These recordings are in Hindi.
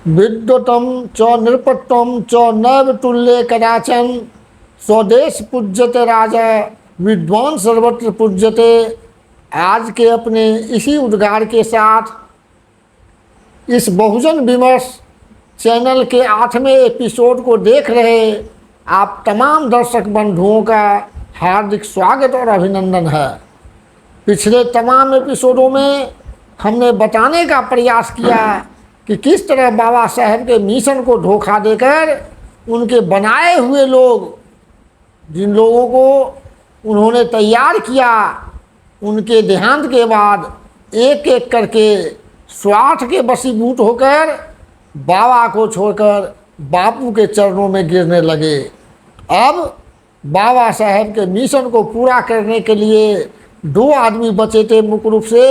विद्वतं च नृपत्वं च नैव तुल्ये कदाचन। स्वदेश पूज्यते राजा विद्वान सर्वत्र पूज्यते। आज के अपने इसी उद्गार के साथ इस बहुजन विमर्श चैनल के 8वें एपिसोड को देख रहे आप तमाम दर्शक बंधुओं का हार्दिक स्वागत और अभिनंदन है। पिछले तमाम एपिसोडों में हमने बताने का प्रयास किया कि किस तरह बाबा साहेब के मिशन को धोखा देकर उनके बनाए हुए लोग, जिन लोगों को उन्होंने तैयार किया, उनके देहांत के बाद एक एक करके स्वार्थ के वशीभूत होकर बाबा को छोड़कर बापू के चरणों में गिरने लगे। अब बाबा साहेब के मिशन को पूरा करने के लिए 2 आदमी बचे थे मुख्य रूप से,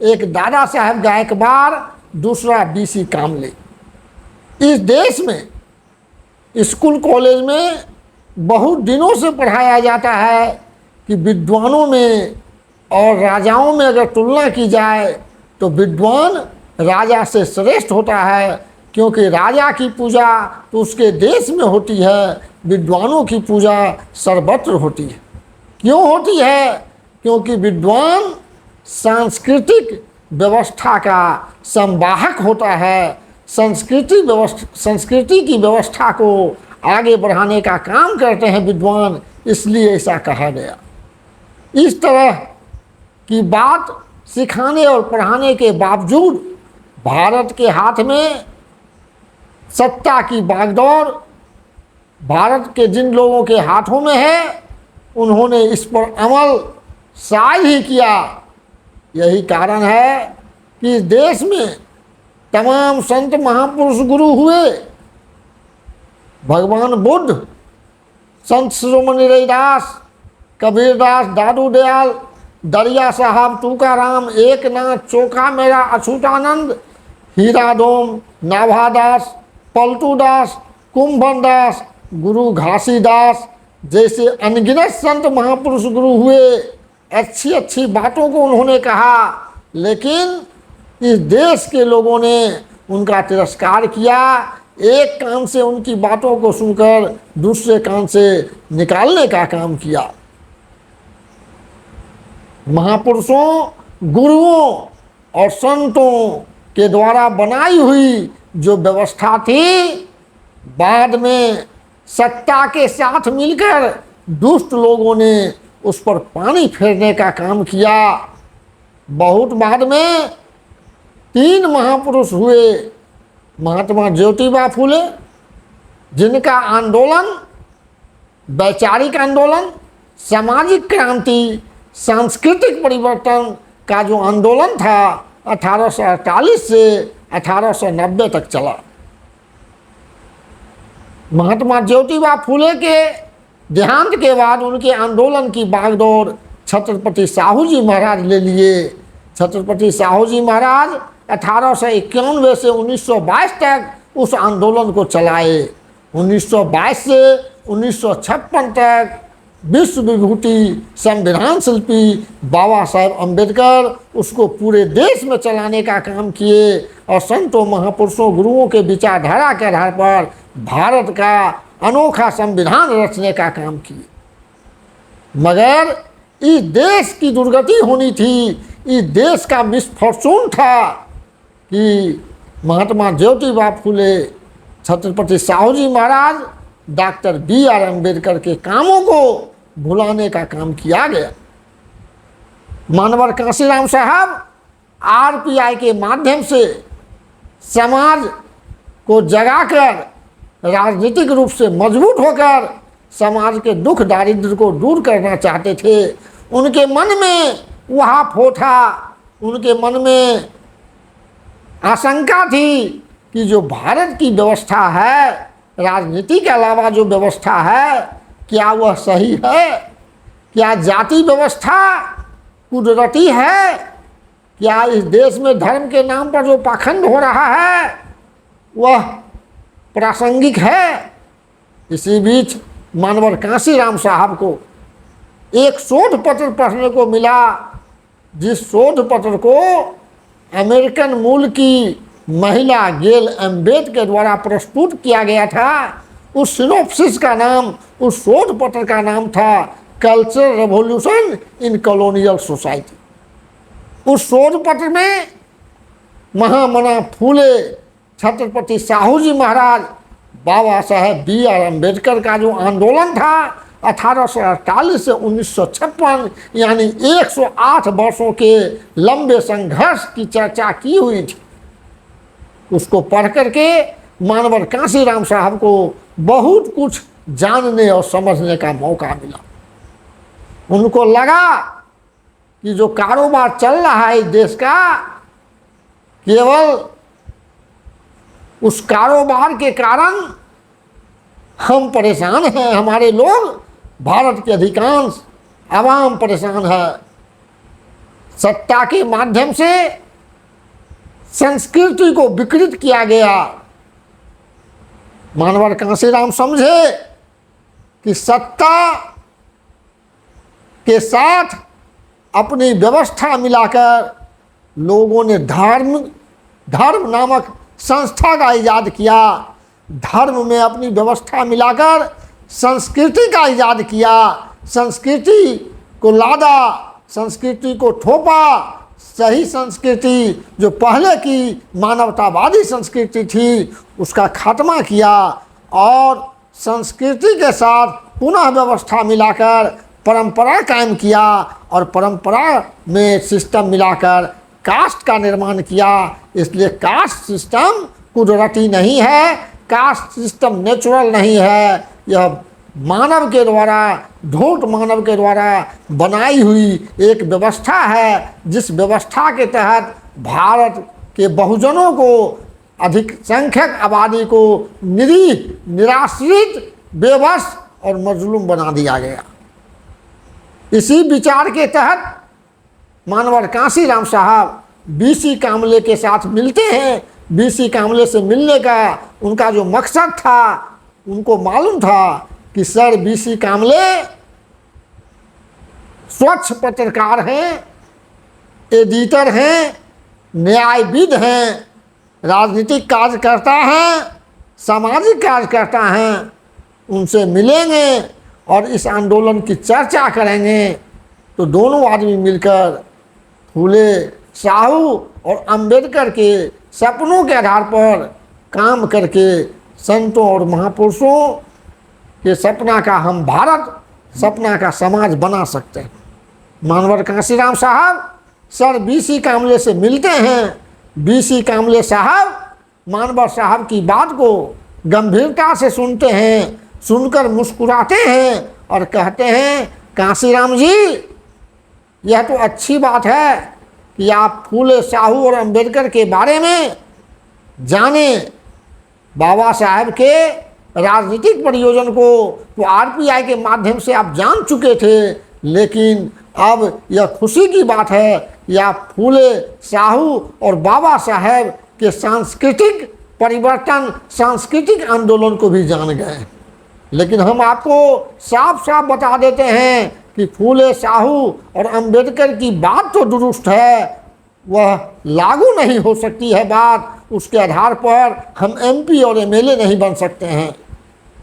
एक दादा साहेब गायकवाड़, दूसरा DC कामले। इस देश में स्कूल कॉलेज में बहुत दिनों से पढ़ाया जाता है कि विद्वानों में और राजाओं में अगर तुलना की जाए तो विद्वान राजा से श्रेष्ठ होता है, क्योंकि राजा की पूजा तो उसके देश में होती है, विद्वानों की पूजा सर्वत्र होती है। क्यों होती है? क्योंकि विद्वान सांस्कृतिक व्यवस्था का संवाहक होता है, संस्कृति की व्यवस्था को आगे बढ़ाने का काम करते हैं विद्वान, इसलिए ऐसा कहा गया। इस तरह की बात सिखाने और पढ़ाने के बावजूद भारत के हाथ में सत्ता की बागडोर भारत के जिन लोगों के हाथों में है, उन्होंने इस पर अमल शायद ही किया। यही कारण है कि इस देश में तमाम संत महापुरुष गुरु हुए। भगवान बुद्ध, संत शिरोमणि रैदास, कबीरदास, दादू दयाल, दरिया साहब, तुकाराम, एकनाथ, चोखा मेरा अछूतानंद, हीराडोम, नाभादास, पलटूदास, कुंभनदास, गुरु घासीदास जैसे अनगिनत संत महापुरुष गुरु हुए। अच्छी अच्छी बातों को उन्होंने कहा, लेकिन इस देश के लोगों ने उनका तिरस्कार किया। एक कान से उनकी बातों को सुनकर दूसरे कान से निकालने का काम किया। महापुरुषों, गुरुओं और संतों के द्वारा बनाई हुई जो व्यवस्था थी, बाद में सत्ता के साथ मिलकर दुष्ट लोगों ने उस पर पानी फेरने का काम किया। बहुत बाद में 3 महापुरुष हुए। महात्मा ज्योतिबा फूले, जिनका आंदोलन वैचारिक आंदोलन, सामाजिक क्रांति, सांस्कृतिक परिवर्तन का जो आंदोलन था 1848 से 1890 तक चला। महात्मा ज्योतिबा फूले के देहांत के बाद उनके आंदोलन की बागडोर छत्रपति साहू जी महाराज ले लिए। छत्रपति साहू जी महाराज 1891 से 1922 तक उस आंदोलन को चलाए। 1922 से 1956 तक विश्व विभूति संविधान शिल्पी बाबा साहेब अम्बेडकर उसको पूरे देश में चलाने का काम किए और संतों, महापुरुषों, गुरुओं के विचारधारा के आधार पर भारत का अनोखा संविधान रचने का काम किए। मगर इस देश की दुर्गति होनी थी, इस देश का मिसफॉर्चून था कि महात्मा ज्योतिबा फूले, छत्रपति साहू जी महाराज, डॉक्टर BR अम्बेडकर के कामों को भुलाने का काम किया गया। मानवर कांशीराम साहब RPI के माध्यम से समाज को जगाकर राजनीतिक रूप से मजबूत होकर समाज के दुख दारिद्र को दूर करना चाहते थे। उनके मन में वह था, उनके मन में आशंका थी कि जो भारत की व्यवस्था है, राजनीति के अलावा जो व्यवस्था है, क्या वह सही है? क्या जाति व्यवस्था कुदरती है? क्या इस देश में धर्म के नाम पर जो पाखंड हो रहा है वह प्रासंगिक है? इसी बीच मानवर कांशीराम साहब को एक शोध पत्र पढ़ने को मिला, जिस शोध पत्र को अमेरिकन मूल की महिला गेल एम्बेड के द्वारा प्रस्तुत किया गया था। उस सिनोप्सिस का नाम, उस शोध पत्र का नाम था culture revolution in colonial society. उस शोध पत्र में महामना फूले, छत्रपति साहू जी महाराज, बाबा साहेब B.R. अम्बेडकर का जो आंदोलन था 1848 से 1956, यानी 108 वर्षों के लंबे संघर्ष की चर्चा की हुई थी। उसको पढ़ करके मानवर कांशीराम साहब को बहुत कुछ जानने और समझने का मौका मिला। उनको लगा कि जो कारोबार चल रहा है इस देश का, केवल उस कारोबार के कारण हम परेशान हैं, हमारे लोग, भारत के अधिकांश आवाम परेशान है। सत्ता के माध्यम से संस्कृति को विकृत किया गया। मानवर कांशीराम समझे कि सत्ता के साथ अपनी व्यवस्था मिलाकर लोगों ने धर्म नामक संस्था का इजाद किया। धर्म में अपनी व्यवस्था मिलाकर संस्कृति का इजाद किया। संस्कृति को लादा, संस्कृति को थोपा। सही संस्कृति जो पहले की मानवतावादी संस्कृति थी उसका खात्मा किया और संस्कृति के साथ पुनः व्यवस्था मिलाकर परंपरा कायम किया और परंपरा में सिस्टम मिलाकर कास्ट का निर्माण किया। इसलिए कास्ट सिस्टम कुदरती नहीं है, कास्ट सिस्टम नेचुरल नहीं है। यह मानव के द्वारा, ढोट मानव के द्वारा बनाई हुई एक व्यवस्था है, जिस व्यवस्था के तहत भारत के बहुजनों को, अधिक संख्यक आबादी को निरीह, निराश्रित, बेबस और मजलूम बना दिया गया। इसी विचार के तहत मानवर कांशीराम साहब B.C. कामले के साथ मिलते हैं। B.C. कामले से मिलने का उनका जो मकसद था, उनको मालूम था कि सर B.C. कामले स्वच्छ पत्रकार हैं, एडिटर हैं, न्यायविद हैं, राजनीतिक कार्यकर्ता हैं, सामाजिक कार्यकर्ता हैं। उनसे मिलेंगे और इस आंदोलन की चर्चा करेंगे तो दोनों आदमी मिलकर फूले, साहू और अंबेडकर के सपनों के आधार पर काम करके संतों और महापुरुषों के सपना का हम भारत, सपना का समाज बना सकते हैं। मानवर कांशीराम साहब सर B.C. कामले से मिलते हैं। B.C. कामले साहब मानवर साहब की बात को गंभीरता से सुनते हैं, सुनकर मुस्कुराते हैं और कहते हैं, कांशीराम जी, यह तो अच्छी बात है कि आप फूले, साहू और अंबेडकर के बारे में जाने। बाबा साहब के राजनीतिक प्रयोजन को तो RPI के माध्यम से आप जान चुके थे, लेकिन अब यह खुशी की बात है कि आप फूले, साहू और बाबा साहब के सांस्कृतिक परिवर्तन, सांस्कृतिक आंदोलन को भी जान गए। लेकिन हम आपको साफ साफ बता देते हैं कि फूले, साहू और अंबेडकर की बात तो दुरुस्त है, वह लागू नहीं हो सकती है बात। उसके आधार पर हम MP और MLA नहीं बन सकते हैं।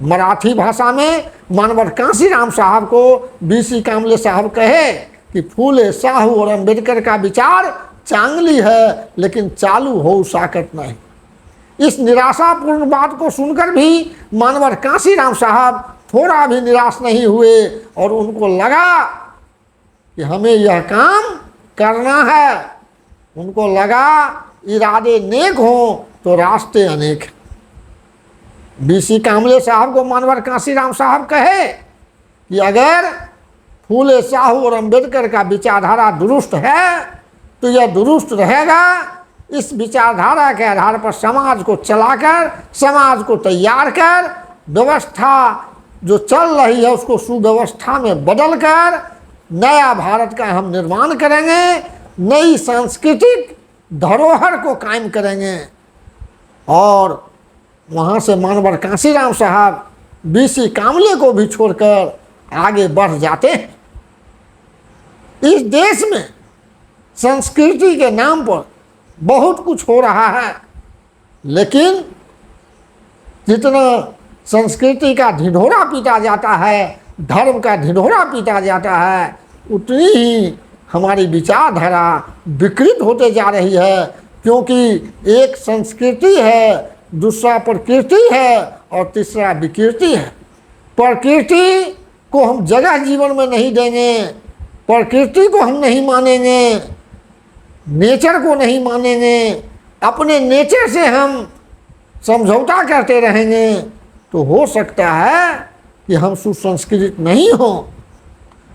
मराठी भाषा में मानवर कांशीराम साहब को B.C. कामले साहब कहे कि फूले, साहू और अंबेडकर का विचार चांगली है, लेकिन चालू हो साकत नहीं। इस निराशापूर्ण बात को सुनकर भी मानवर कांशीराम साहब थोड़ा भी निराश नहीं हुए और उनको लगा कि हमें यह काम करना है। उनको लगा इरादे नेक हों तो रास्ते अनेक हैं। B.C. कामले साहब को मानवर कांशीराम साहब कहे कि अगर फूले, साहू और अंबेडकर का विचारधारा दुरुस्त है तो यह दुरुस्त रहेगा। इस विचारधारा के आधार पर समाज को चलाकर, समाज को तैयार कर, व्यवस्था जो चल रही है उसको सुव्यवस्था में बदलकर नया भारत का हम निर्माण करेंगे, नई सांस्कृतिक धरोहर को कायम करेंगे। और वहाँ से मानवर कांशीराम साहब B.C. कामले को भी छोड़कर आगे बढ़ जाते हैं। इस देश में संस्कृति के नाम पर बहुत कुछ हो रहा है। लेकिन जितना संस्कृति का ढिढोरा पीटा जाता है, धर्म का ढिढोरा पीटा जाता है, उतनी ही हमारी विचारधारा विकृत होते जा रही है। क्योंकि एक संस्कृति है, दूसरा प्रकृति है और तीसरा विकृति है। प्रकृति को हम जगह जीवन में नहीं देंगे, प्रकृति को हम नहीं मानेंगे, नेचर को नहीं मानेंगे, अपने नेचर से हम समझौता करते रहेंगे, तो हो सकता है कि हम सुसंस्कृत नहीं हों।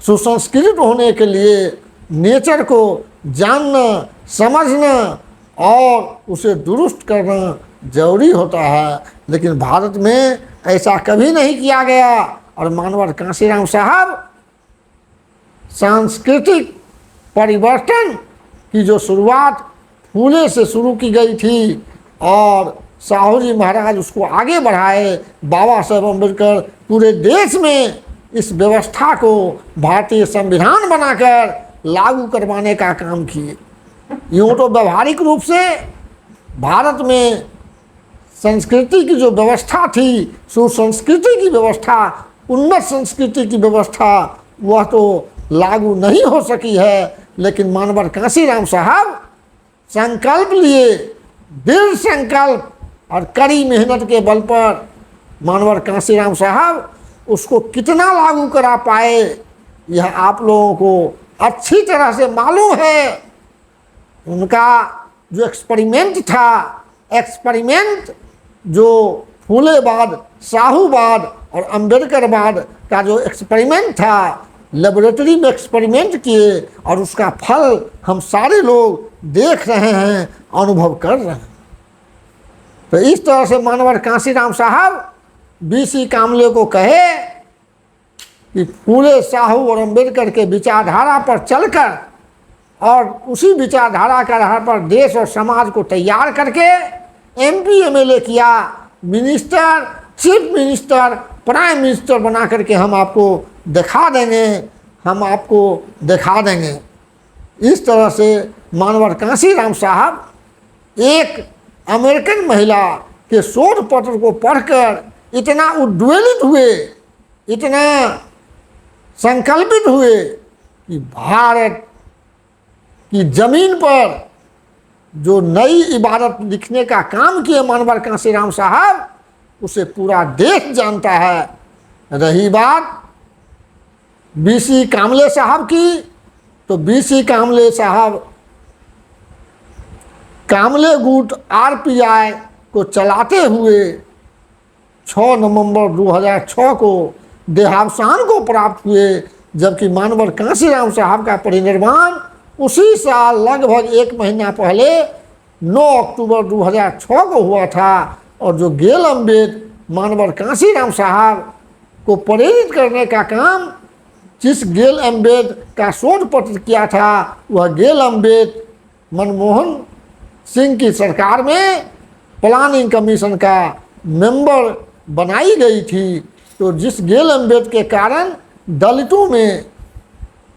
सुसंस्कृत होने के लिए नेचर को जानना, समझना और उसे दुरुस्त करना जरूरी होता है। लेकिन भारत में ऐसा कभी नहीं किया गया। और मानवर कांशीराम साहब सांस्कृतिक परिवर्तन की जो शुरुआत फूले से शुरू की गई थी और साहू जी महाराज उसको आगे बढ़ाए, बाबा साहेब अम्बेडकर पूरे देश में इस व्यवस्था को भारतीय संविधान बनाकर लागू करवाने का काम किए। यूँ तो व्यवहारिक रूप से भारत में संस्कृति की जो व्यवस्था थी, सुसंस्कृति की व्यवस्था, उन्नत संस्कृति की व्यवस्था, वह तो लागू नहीं हो सकी है। लेकिन मानवर कांशीराम साहब संकल्प लिए, दृढ़ संकल्प और कड़ी मेहनत के बल पर मानवर कांशीराम साहब उसको कितना लागू करा पाए, यह आप लोगों को अच्छी तरह से मालूम है। उनका जो एक्सपेरिमेंट था, एक्सपेरिमेंट जो फूलेवाद, साहूवाद और अम्बेडकरवाद का जो एक्सपेरिमेंट था, लेबोरेटरी में एक्सपेरिमेंट किए और उसका फल हम सारे लोग देख रहे हैं, अनुभव कर रहे हैं। तो इस तरह से मानवर कांशीराम साहब बीसी कामले को कहे कि फूले, साहू और अम्बेडकर के विचारधारा पर चलकर और उसी विचारधारा के आधार पर देश और समाज को तैयार करके एमपी एमएलए किया, minister, chief minister, prime minister बना करके हम आपको दिखा देंगे, हम आपको दिखा देंगे। इस तरह से मानवर कांशीराम साहब एक अमेरिकन महिला के शोध पत्र को पढ़कर इतना उद्वेलित हुए, इतना संकल्पित हुए कि भारत की जमीन पर जो नई इबारत लिखने का काम किए मानवर कांशीराम साहब, उसे पूरा देश जानता है। रही बात बीसी कामले साहब की, तो बीसी कामले साहब कामले गुट आरपीआई को चलाते हुए 6 नवंबर 2006 को देहावसान को प्राप्त हुए, जबकि मानवर कांशीराम साहब का परिनिर्वाण उसी साल लगभग 1 महीना पहले 9 अक्टूबर 2006 को हुआ था। और जो गेल अम्बेड मानवर कांशीराम साहब को प्रेरित करने का काम जिस गेल अम्बेड का शोध पत्र किया था, वह गेल अम्बेड मनमोहन सिंह की सरकार में प्लानिंग कमीशन का मेंबर बनाई गई थी। तो जिस गेल अम्बेड के कारण दलितों में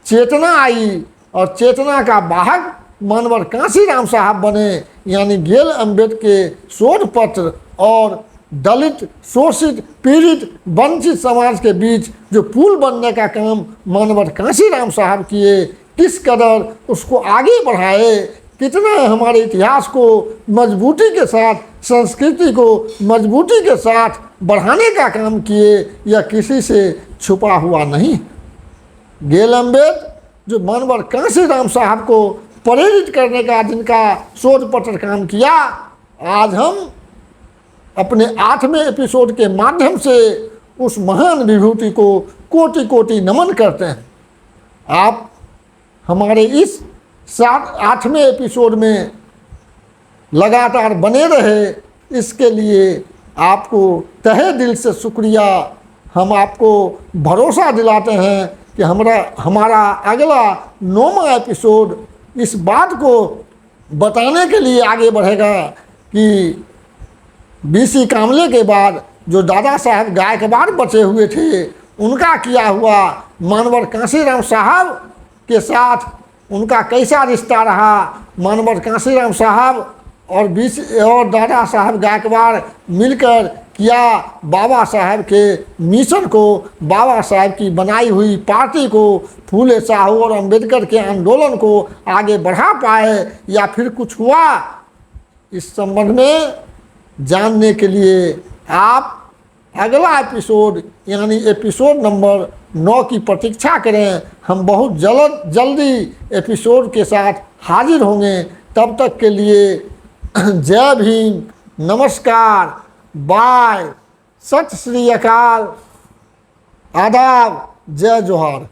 चेतना आई और चेतना का वाहक मानवर कांशीराम साहब बने, यानी गेल अम्बेड के शोध पत्र और दलित, शोषित, पीड़ित, वंचित समाज के बीच जो पुल बनने का काम मानवर कांशीराम साहब किए, किस कदर उसको आगे बढ़ाए, कितना हमारे इतिहास को मजबूती के साथ, संस्कृति को मजबूती के साथ बढ़ाने का काम किए, यह किसी से छुपा हुआ नहीं। गेल अम्बेड जो मानवर कांशीराम साहब को प्रेरित करने का जिनका शोध पत्र काम किया, आज हम अपने 8वें एपिसोड के माध्यम से उस महान विभूति को कोटि कोटि नमन करते हैं। आप हमारे इस 8वें एपिसोड में लगातार बने रहे, इसके लिए आपको तहे दिल से शुक्रिया। हम आपको भरोसा दिलाते हैं कि हमारा अगला 9वां एपिसोड इस बात को बताने के लिए आगे बढ़ेगा कि बीसी कामले के बाद जो दादा साहब गायकवाड़ बचे हुए थे, उनका किया हुआ मानवर कांशीराम साहब के साथ उनका कैसा रिश्ता रहा, मानवर कांशीराम साहब और दादा साहब गायकवाड़ मिलकर किया बाबा साहब के मिशन को, बाबा साहब की बनाई हुई पार्टी को, फूले साहू और अंबेडकर के आंदोलन को आगे बढ़ा पाए या फिर कुछ हुआ, इस संबंध में जानने के लिए आप अगला एपिसोड यानी एपिसोड नंबर 9 की प्रतीक्षा करें। हम बहुत जल्दी एपिसोड के साथ हाजिर होंगे। तब तक के लिए जय भीम, नमस्कार, बाय, सत श्री अकाल, आदाब, जय जोहार।